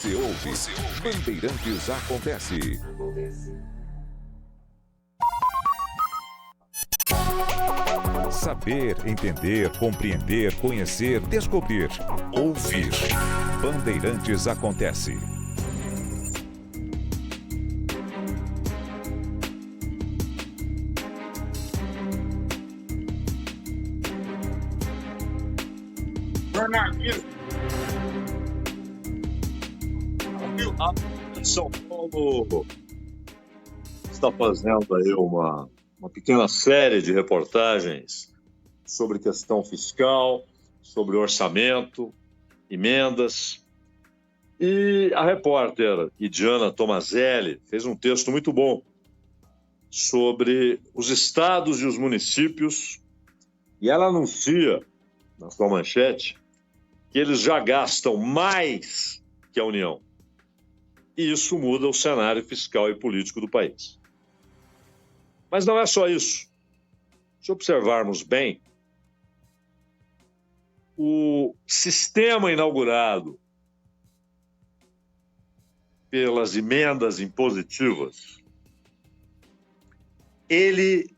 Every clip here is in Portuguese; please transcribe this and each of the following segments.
Você ouve, Bandeirantes Acontece. Saber, entender, compreender, conhecer, descobrir, ouvir. Bandeirantes Acontece. Jornalismo. São Paulo está fazendo aí uma pequena série de reportagens sobre questão fiscal, sobre orçamento, emendas. E a repórter Idiana Tomazelli fez um texto muito bom sobre os estados e os municípios, e ela anuncia, na sua manchete, que eles já gastam mais que a União. E isso muda o cenário fiscal e político do país. Mas não é só isso. Se observarmos bem, o sistema inaugurado pelas emendas impositivas, ele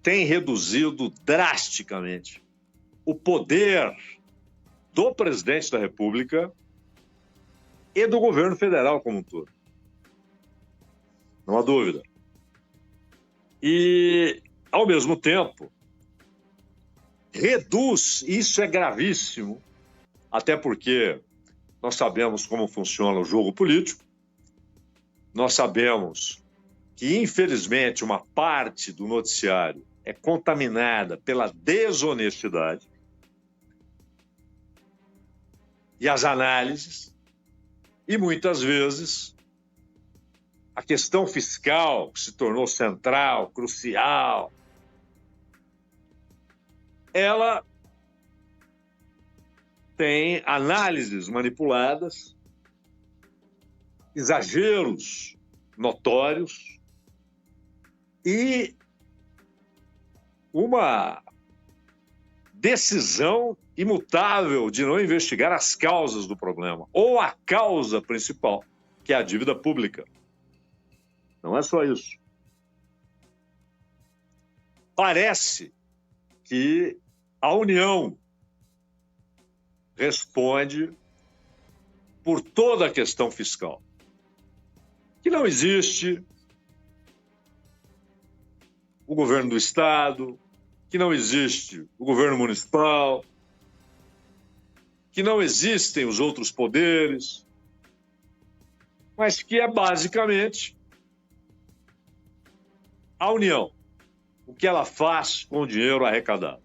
tem reduzido drasticamente o poder do presidente da República e do governo federal como um todo. Não há dúvida. E, ao mesmo tempo, reduz, isso é gravíssimo, até porque nós sabemos como funciona o jogo político, nós sabemos que, infelizmente, uma parte do noticiário é contaminada pela desonestidade e as análises. E, muitas vezes, a questão fiscal, que se tornou central, crucial, ela tem análises manipuladas, exageros notórios e uma decisão imutável de não investigar as causas do problema, ou a causa principal, que é a dívida pública. Não é só isso. Parece que a União responde por toda a questão fiscal, que não existe o governo do Estado, que não existe o governo municipal, que não existem os outros poderes, mas que é basicamente a União, o que ela faz com o dinheiro arrecadado.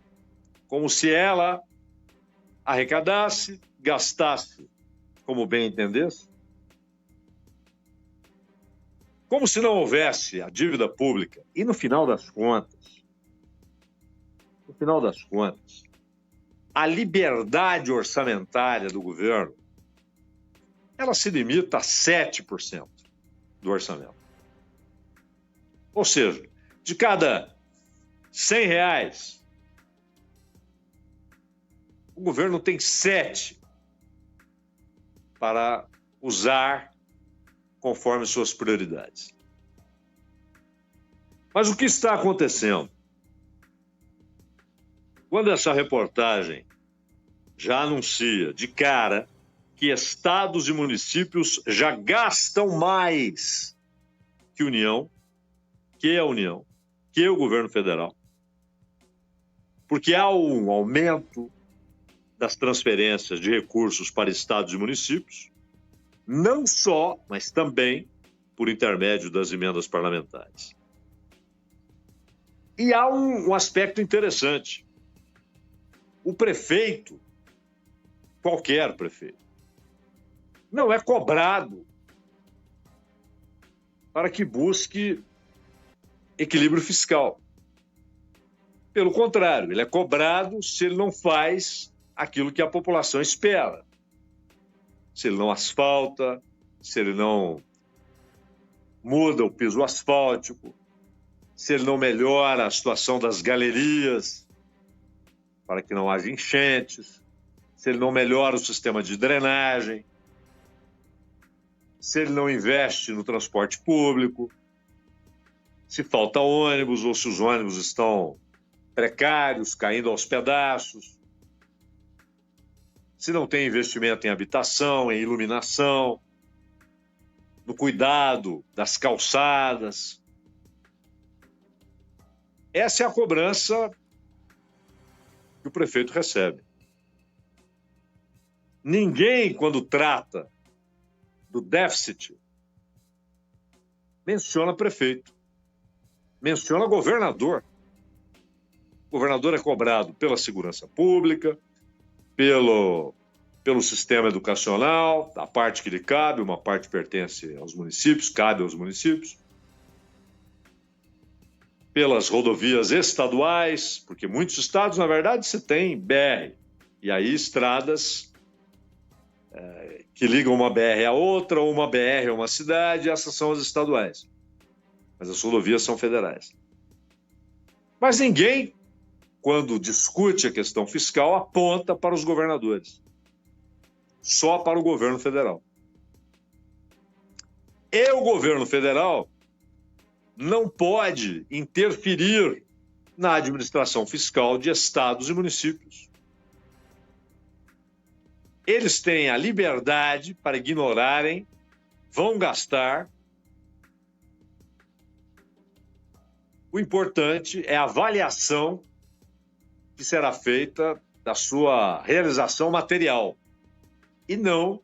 Como se ela arrecadasse, gastasse como bem entendesse. Como se não houvesse a dívida pública. E no final das contas, a liberdade orçamentária do governo, ela se limita a 7% do orçamento. Ou seja, de cada R$100, o governo tem 7 para usar conforme suas prioridades. Mas o que está acontecendo? Quando essa reportagem já anuncia de cara que estados e municípios já gastam mais que a União, que o governo federal, porque há um aumento das transferências de recursos para estados e municípios, não só, mas também por intermédio das emendas parlamentares. E há um aspecto interessante. O prefeito, qualquer prefeito, não é cobrado para que busque equilíbrio fiscal. Pelo contrário, ele é cobrado se ele não faz aquilo que a população espera. Se ele não asfalta, se ele não muda o piso asfáltico, se ele não melhora a situação das galerias para que não haja enchentes, se ele não melhora o sistema de drenagem. se ele não investe no transporte público, se falta ônibus ou se os ônibus estão precários, caindo aos pedaços, se não tem investimento em habitação, em iluminação, no cuidado das calçadas. Essa é a cobrança que o prefeito recebe. Ninguém, quando trata do déficit, menciona prefeito, menciona governador. O governador é cobrado pela segurança pública, pelo sistema educacional, a parte que lhe cabe, uma parte pertence aos municípios, cabe aos municípios, pelas rodovias estaduais, porque muitos estados, na verdade, se tem BR, e aí estradas que ligam uma BR a outra, ou uma BR a uma cidade, essas são as estaduais. Mas as rodovias são federais. Mas ninguém, quando discute a questão fiscal, aponta para os governadores. Só para o governo federal. E o governo federal não pode interferir na administração fiscal de estados e municípios. Eles têm a liberdade para ignorarem, vão gastar. O importante é a avaliação que será feita da sua realização material e não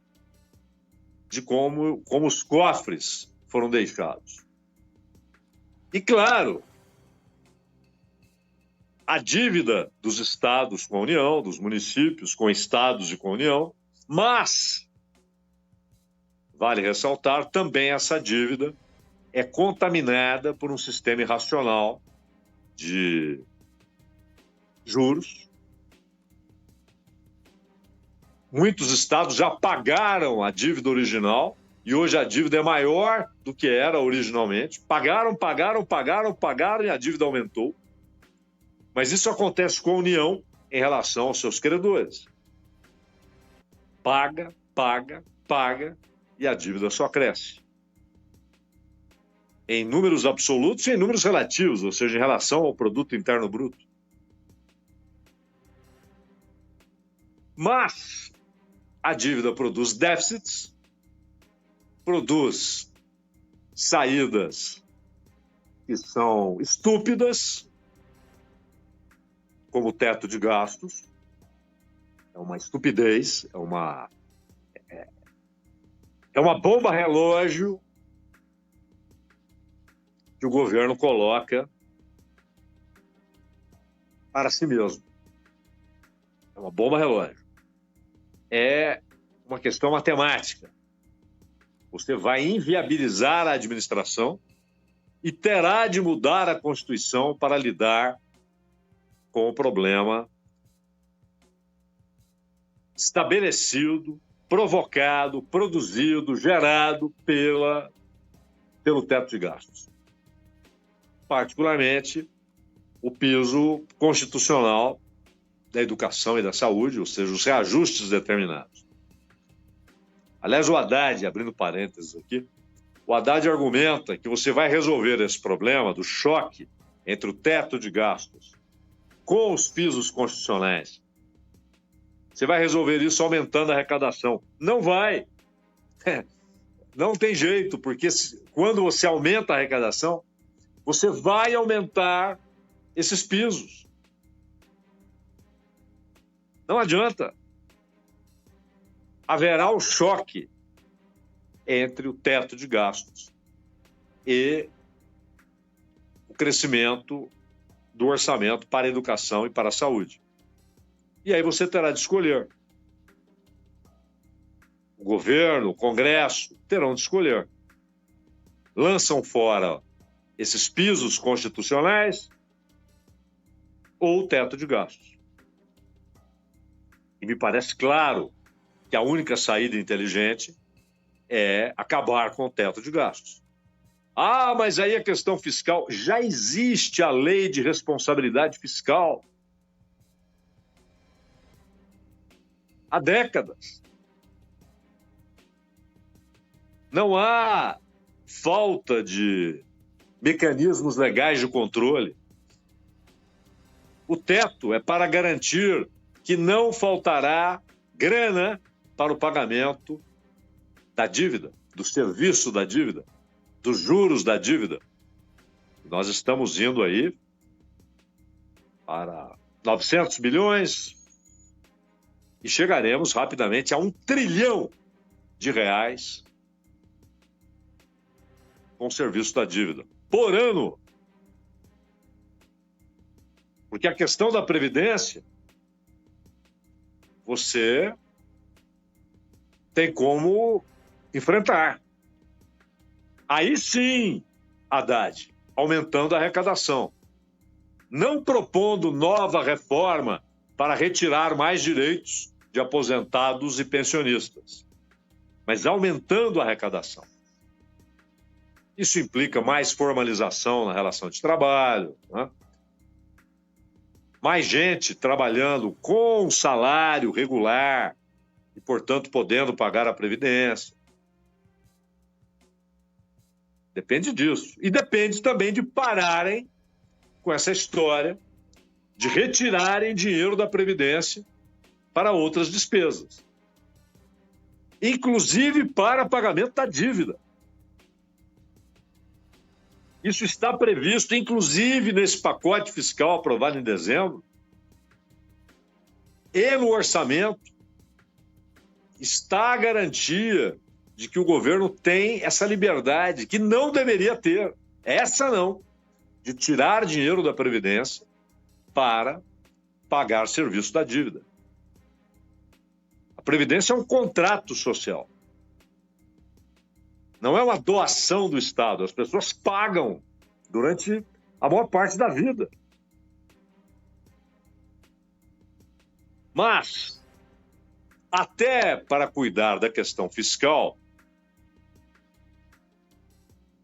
de como os cofres foram deixados. E, claro, a dívida dos estados com a União, dos municípios com estados e com a União, mas, vale ressaltar, também essa dívida é contaminada por um sistema irracional de juros. Muitos estados já pagaram a dívida original e hoje a dívida é maior do que era originalmente. Pagaram e a dívida aumentou. Mas isso acontece com a União em relação aos seus credores. Paga e a dívida só cresce. Em números absolutos e em números relativos, ou seja, em relação ao produto interno bruto. Mas a dívida produz déficits, produz saídas que são estúpidas, como o teto de gastos. É uma estupidez, é uma bomba relógio que o governo coloca para si mesmo. É uma bomba relógio. É uma questão matemática. Você vai inviabilizar a administração e terá de mudar a Constituição para lidar com o problema estabelecido, provocado, produzido, gerado pelo teto de gastos. Particularmente, o piso constitucional da educação e da saúde, ou seja, os reajustes determinados. Aliás, o Haddad, abrindo parênteses aqui, o Haddad argumenta que você vai resolver esse problema do choque entre o teto de gastos com os pisos constitucionais. Você vai resolver isso aumentando a arrecadação. Não vai. Não tem jeito, porque quando você aumenta a arrecadação, você vai aumentar esses pisos. Não adianta. Haverá o choque entre o teto de gastos e o crescimento do orçamento para a educação e para a saúde. E aí você terá de escolher. O governo, o Congresso terão de escolher. Lançam fora esses pisos constitucionais ou o teto de gastos. E me parece claro que a única saída inteligente é acabar com o teto de gastos. Ah, mas aí a questão fiscal, já existe a lei de responsabilidade fiscal há décadas. Não há falta de mecanismos legais de controle. O teto é para garantir que não faltará grana para o pagamento da dívida, do serviço da dívida, dos juros da dívida. Nós estamos indo aí para 900 bilhões e chegaremos rapidamente a 1 trilhão de reais com o serviço da dívida por ano. Porque a questão da Previdência, você tem como enfrentar. Aí sim, Haddad, aumentando a arrecadação. Não propondo nova reforma para retirar mais direitos de aposentados e pensionistas, mas aumentando a arrecadação. Isso implica mais formalização na relação de trabalho, né? Mais gente trabalhando com salário regular e, portanto, podendo pagar a Previdência. Depende disso. E depende também de pararem com essa história de retirarem dinheiro da Previdência para outras despesas, inclusive para pagamento da dívida. Isso está previsto, inclusive, nesse pacote fiscal aprovado em dezembro. E no orçamento está a garantia de que o governo tem essa liberdade, que não deveria ter, essa não, de tirar dinheiro da Previdência para pagar serviço da dívida. A Previdência é um contrato social. Não é uma doação do Estado. As pessoas pagam durante a maior parte da vida. Mas, até para cuidar da questão fiscal,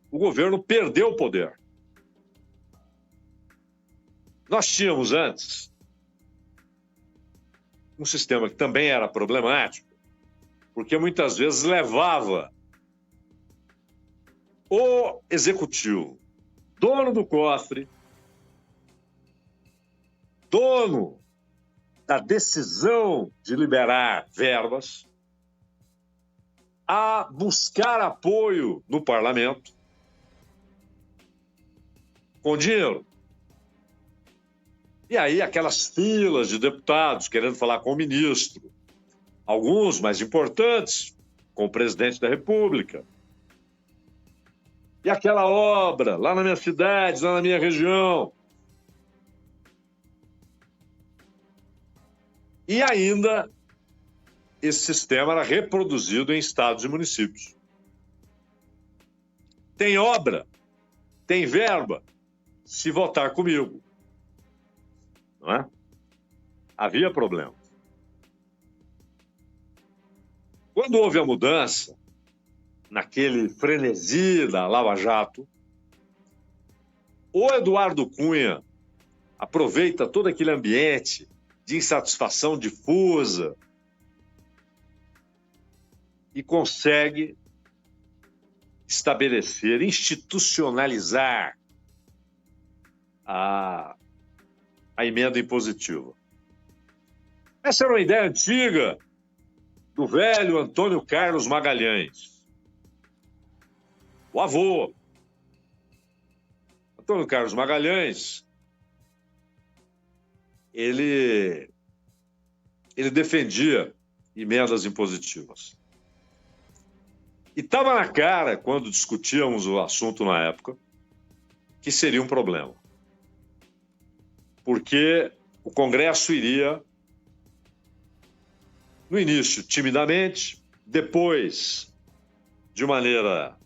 o governo perdeu o poder. Nós tínhamos antes um sistema que também era problemático, porque muitas vezes levava o executivo, dono do cofre, dono da decisão de liberar verbas, a buscar apoio no parlamento com dinheiro. E aí aquelas filas de deputados querendo falar com o ministro, alguns mais importantes, com o presidente da República. E aquela obra lá na minha cidade, lá na minha região. E ainda esse sistema era reproduzido em estados e municípios. Tem obra, tem verba, se votar comigo. Não é? Havia problema. Quando houve a mudança, naquele frenesi da Lava Jato, o Eduardo Cunha aproveita todo aquele ambiente de insatisfação difusa e consegue estabelecer, institucionalizar a emenda impositiva. Essa era uma ideia antiga do velho Antônio Carlos Magalhães, o avô. Antônio Carlos Magalhães, ele defendia emendas impositivas. E estava na cara, quando discutíamos o assunto na época, que seria um problema. Porque o Congresso iria, no início, timidamente, depois, de maneira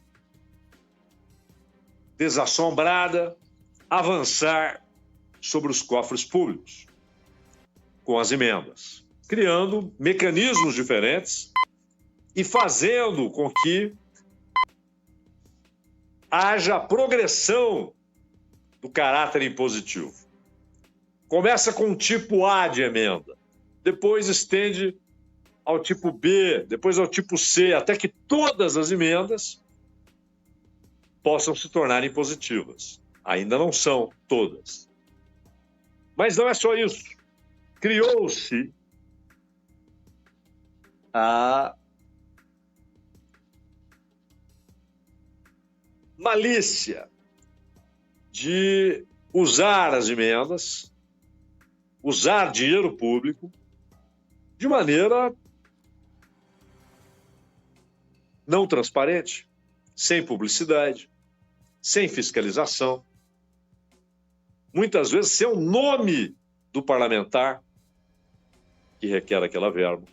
desassombrada, avançar sobre os cofres públicos, com as emendas, criando mecanismos diferentes e fazendo com que haja progressão do caráter impositivo. Começa com um tipo A de emenda, depois estende ao tipo B, depois ao tipo C, até que todas as emendas possam se tornar impositivas. Ainda não são todas. Mas não é só isso. Criou-se a malícia de usar as emendas, usar dinheiro público de maneira não transparente, sem publicidade, sem fiscalização. Muitas vezes sem o nome do parlamentar que requer aquela verba.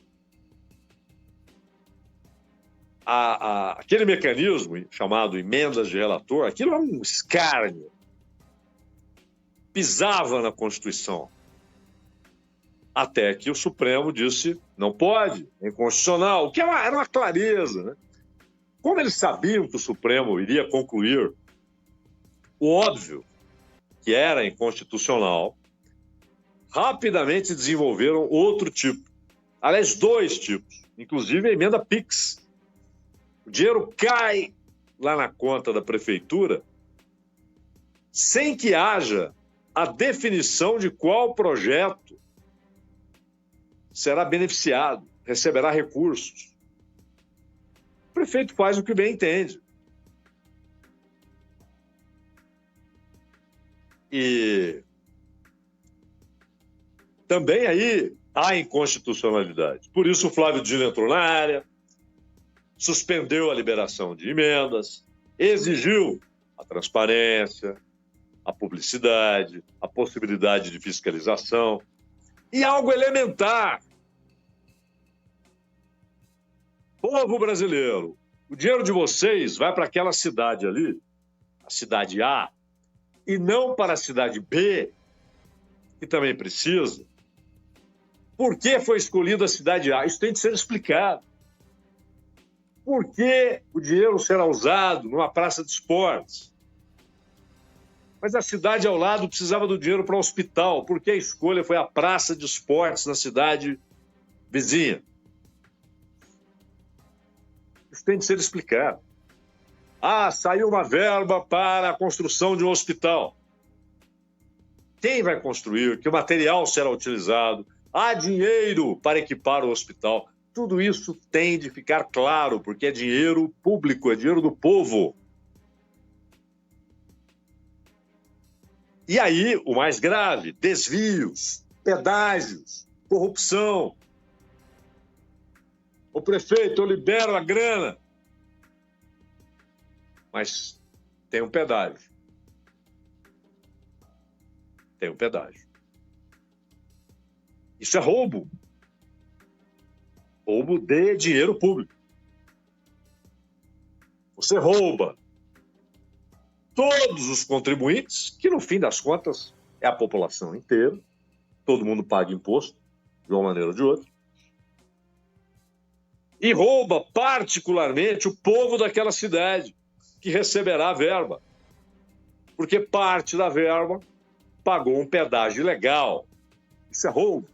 Aquele mecanismo chamado emendas de relator, aquilo é um escárnio. Pisava na Constituição. Até que o Supremo disse, não pode, é inconstitucional, o que era uma clareza, né? Como eles sabiam que o Supremo iria concluir o óbvio, que era inconstitucional, rapidamente desenvolveram outro tipo. Aliás, dois tipos, inclusive a emenda PIX. O dinheiro cai lá na conta da prefeitura sem que haja a definição de qual projeto será beneficiado, receberá recursos. O prefeito faz o que bem entende. E também aí há inconstitucionalidade. Por isso o Flávio Dino entrou na área, suspendeu a liberação de emendas, exigiu a transparência, a publicidade, a possibilidade de fiscalização e algo elementar. Povo brasileiro, o dinheiro de vocês vai para aquela cidade ali, a cidade A, e não para a cidade B, que também precisa. Por que foi escolhida a cidade A? Isso tem de ser explicado. Por que o dinheiro será usado numa praça de esportes? Mas a cidade ao lado precisava do dinheiro para o hospital. Por que a escolha foi a praça de esportes na cidade vizinha? Isso tem de ser explicado. Saiu uma verba para a construção de um hospital. Quem vai construir? Que material será utilizado? Há dinheiro para equipar o hospital. Tudo isso tem de ficar claro, porque é dinheiro público, é dinheiro do povo. E aí, o mais grave, desvios, pedágios, corrupção. O prefeito, eu libero a grana. Mas tem um pedágio. Tem um pedágio. Isso é roubo. Roubo de dinheiro público. Você rouba todos os contribuintes, que no fim das contas é a população inteira, todo mundo paga imposto, de uma maneira ou de outra, e rouba particularmente o povo daquela cidade, que receberá a verba, porque parte da verba pagou um pedágio ilegal. Isso é roubo.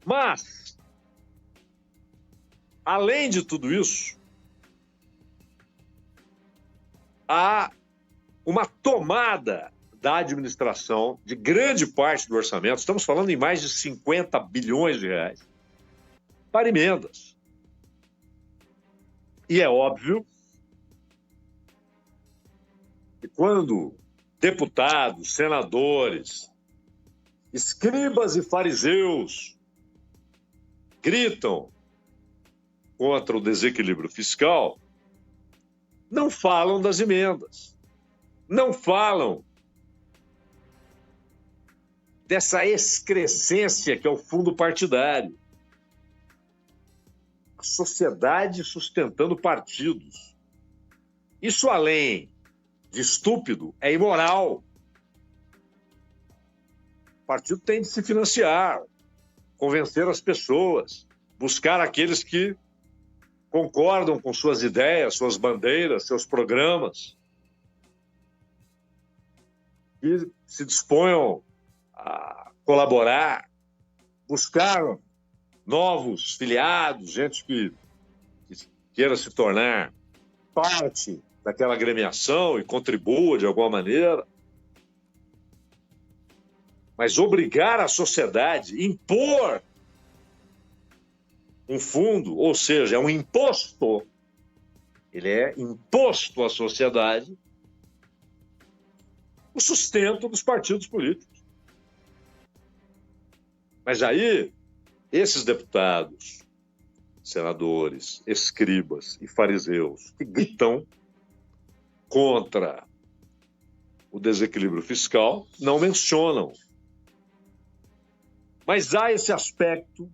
Mas, além de tudo isso, há uma tomada da administração de grande parte do orçamento, estamos falando em mais de 50 bilhões de reais, para emendas. E é óbvio que quando deputados, senadores, escribas e fariseus gritam contra o desequilíbrio fiscal, não falam das emendas, não falam dessa excrescência que é o fundo partidário. A sociedade sustentando partidos. Isso, além de estúpido, é imoral. O partido tem de se financiar, convencer as pessoas, buscar aqueles que concordam com suas ideias, suas bandeiras, seus programas, e se disponham a colaborar, buscar novos filiados, gente que queira se tornar parte daquela agremiação e contribua de alguma maneira. Mas obrigar a sociedade, impor um fundo, ou seja, é um imposto, ele é imposto à sociedade, o sustento dos partidos políticos. Mas aí, esses deputados, senadores, escribas e fariseus que gritam contra o desequilíbrio fiscal não mencionam. Mas há esse aspecto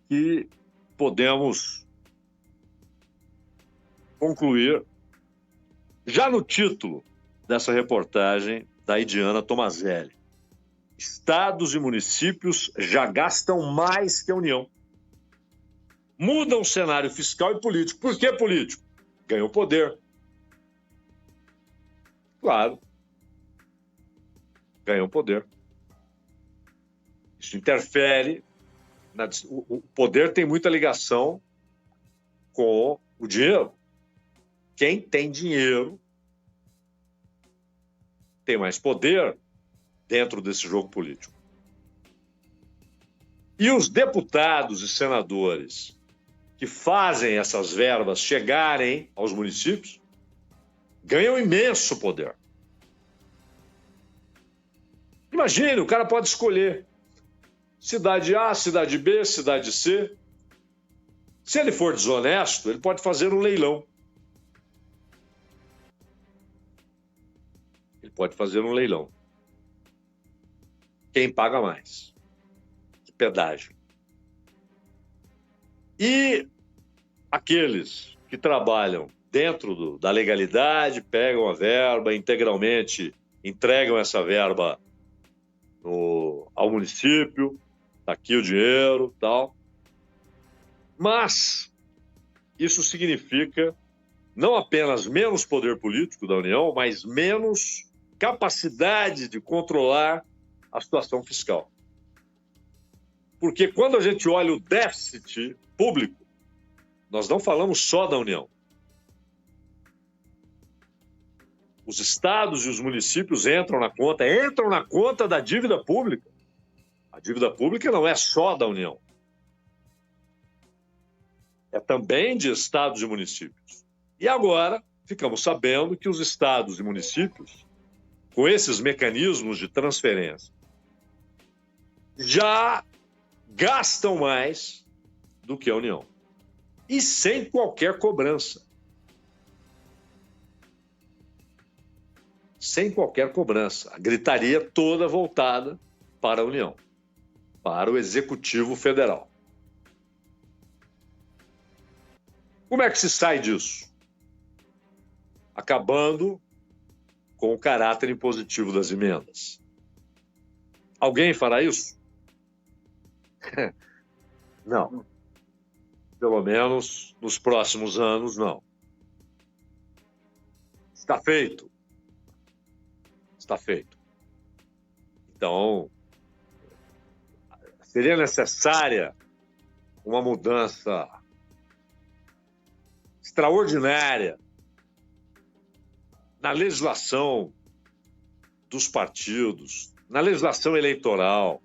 que podemos concluir já no título dessa reportagem da Idiana Tomazelli. Estados e municípios já gastam mais que a União. Mudam o cenário fiscal e político. Por que político? Ganhou poder. Claro. Ganhou poder. Isso interfere. O poder tem muita ligação com o dinheiro. Quem tem dinheiro tem mais poder dentro desse jogo político. E os deputados e senadores que fazem essas verbas chegarem aos municípios ganham imenso poder. Imagine, o cara pode escolher cidade A, cidade B, cidade C. Se ele for desonesto, ele pode fazer um leilão. Ele pode fazer um leilão. Quem paga mais? De pedágio. E aqueles que trabalham dentro da legalidade, pegam a verba, integralmente entregam essa verba ao município, está aqui o dinheiro, tal. Mas isso significa não apenas menos poder político da União, mas menos capacidade de controlar a situação fiscal. Porque quando a gente olha o déficit público, nós não falamos só da União. Os estados e os municípios entram na conta da dívida pública. A dívida pública não é só da União. É também de estados e municípios. E agora, ficamos sabendo que os estados e municípios, com esses mecanismos de transferência, já gastam mais do que a União. E sem qualquer cobrança. Sem qualquer cobrança. A gritaria toda voltada para a União, para o Executivo Federal. Como é que se sai disso? Acabando com o caráter impositivo das emendas. Alguém fará isso? Não. Pelo menos nos próximos anos, não. Está feito. Está feito. Então, seria necessária uma mudança extraordinária na legislação dos partidos, na legislação eleitoral,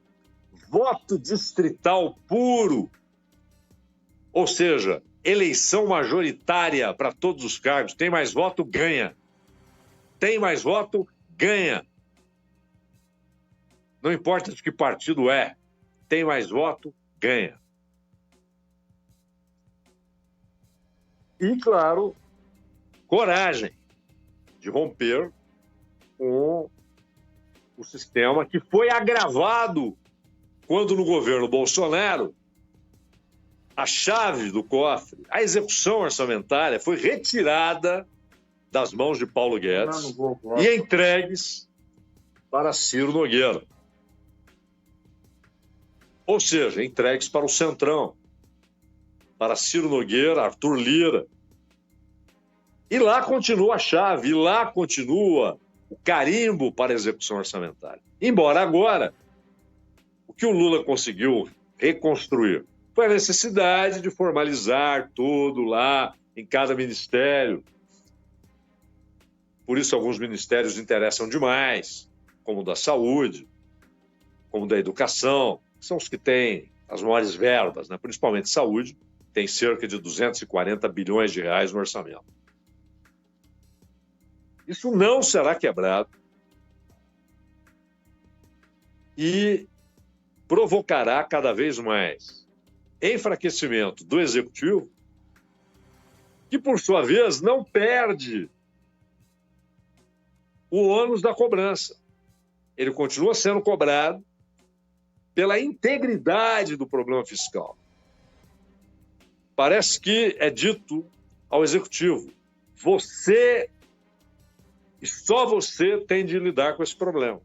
voto distrital puro, ou seja, eleição majoritária para todos os cargos. Tem mais voto, ganha. Tem mais voto, ganha. Não importa de que partido é, tem mais voto, ganha. E, claro, coragem de romper com o sistema que foi agravado quando no governo Bolsonaro a chave do cofre, a execução orçamentária foi retirada das mãos de Paulo Guedes e entregues para Ciro Nogueira. Ou seja, entregues para o Centrão, para Ciro Nogueira, Arthur Lira. E lá continua a chave, e lá continua o carimbo para a execução orçamentária. Embora agora O que o Lula conseguiu reconstruir foi a necessidade de formalizar tudo lá em cada ministério. Por isso, alguns ministérios interessam demais, como o da saúde, como o da educação, que são os que têm as maiores verbas, né? Principalmente saúde, tem cerca de 240 bilhões de reais no orçamento. Isso não será quebrado e provocará cada vez mais enfraquecimento do executivo, que, por sua vez, não perde o ônus da cobrança. Ele continua sendo cobrado pela integridade do problema fiscal. Parece que é dito ao executivo: você e só você tem de lidar com esse problema.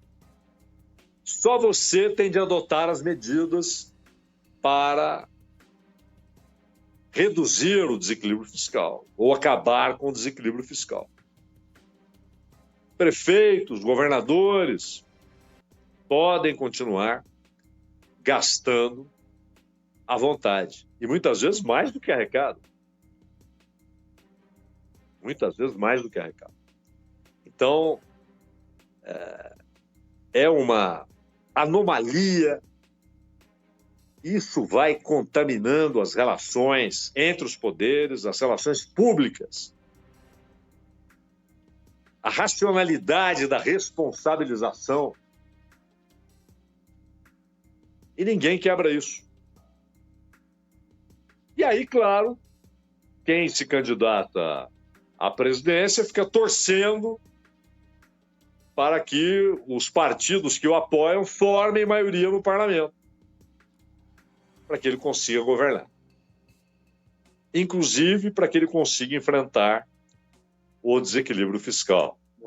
Só você tem de adotar as medidas para reduzir o desequilíbrio fiscal ou acabar com o desequilíbrio fiscal. Prefeitos, governadores podem continuar gastando à vontade. E muitas vezes mais do que arrecada. Muitas vezes mais do que arrecada. Então, é uma anomalia. Isso vai contaminando as relações entre os poderes, as relações públicas. A racionalidade da responsabilização. E ninguém quebra isso. E aí, claro, quem se candidata à presidência fica torcendo para que os partidos que o apoiam formem maioria no parlamento, para que ele consiga governar. Inclusive para que ele consiga enfrentar o desequilíbrio fiscal.